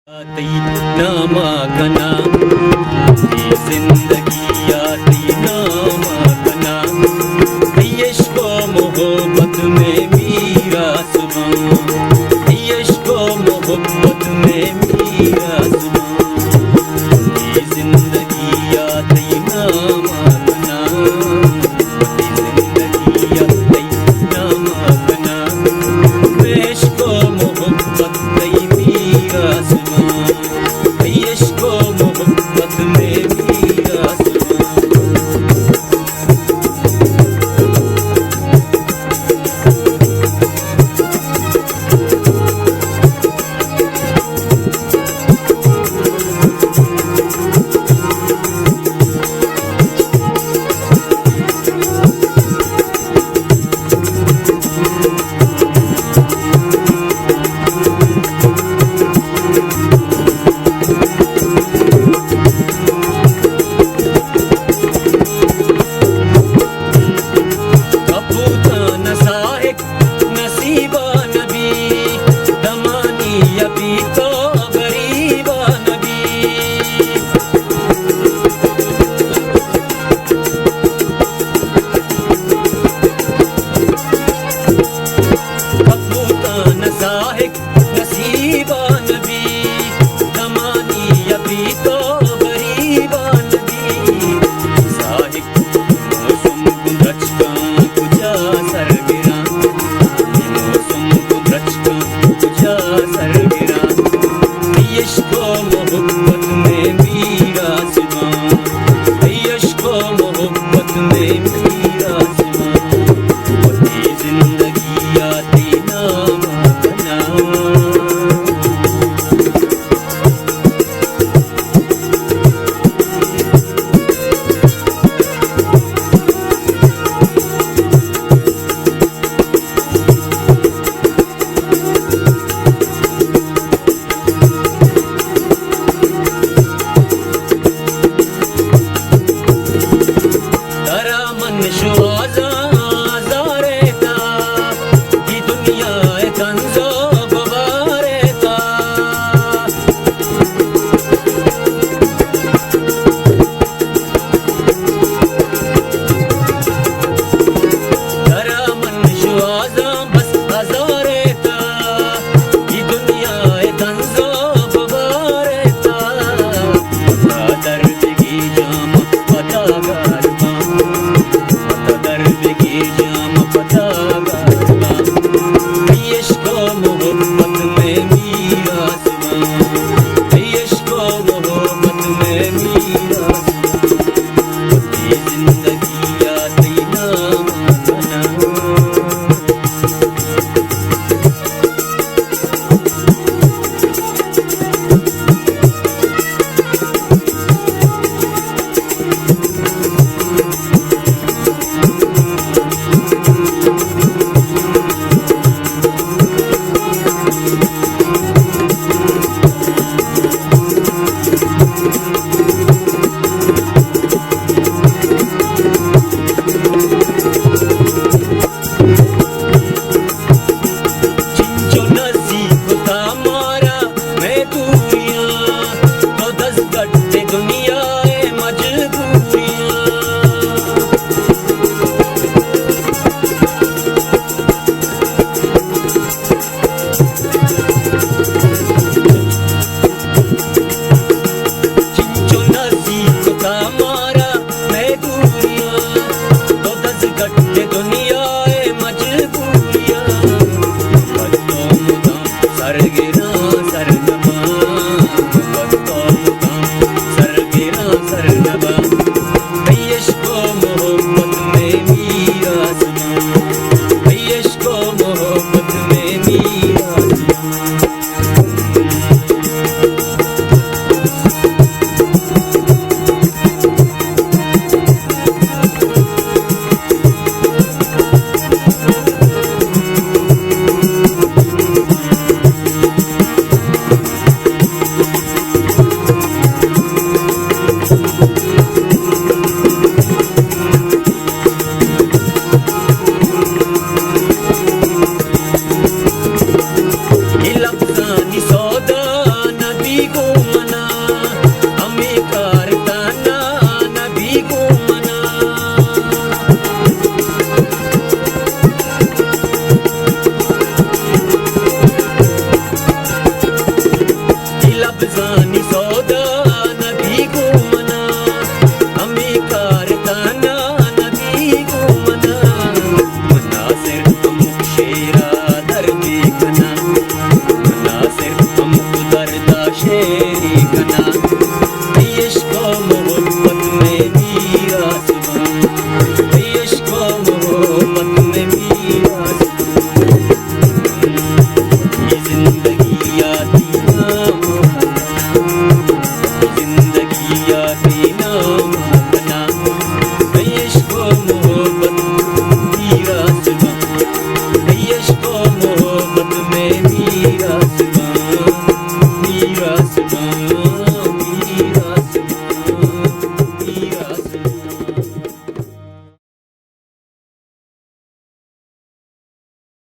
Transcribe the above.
आती नामा का नाम, ये जिंदगी आती नामा का नाम, इश्क व मोहब्बत में मेरा सुबह, इश्क व मोहब्बत में मेरा सुबह, ये जिंदगी आती नामा का नाम, ये जिंदगी आती नामा का नाम, इश्क व मोहब्बत में मेरा सुबह, इश्क व मोहब्बत में मेरा सुबह। नबी को मना, हमें कारताना नबी को मना। लफ्ज़ानी सौदा नबी को मना, हमें कारताना नबी को मना। मनासिर अमुक शेरा दर्दे कना, मनासिर अमुक दर्दा शेरी कना। इश्क़ मोहब्बत में मेरा सुबह, इश्क़ मोहब्बत में मेरा सुबह। ये जिंदगी आती नाम, जिंदगी आती नाम बना। इश्क़ मोहब्बत मेरा सुबह, इश्क़ मोहब्बत में मेरा सुबह, मेरा सुबह।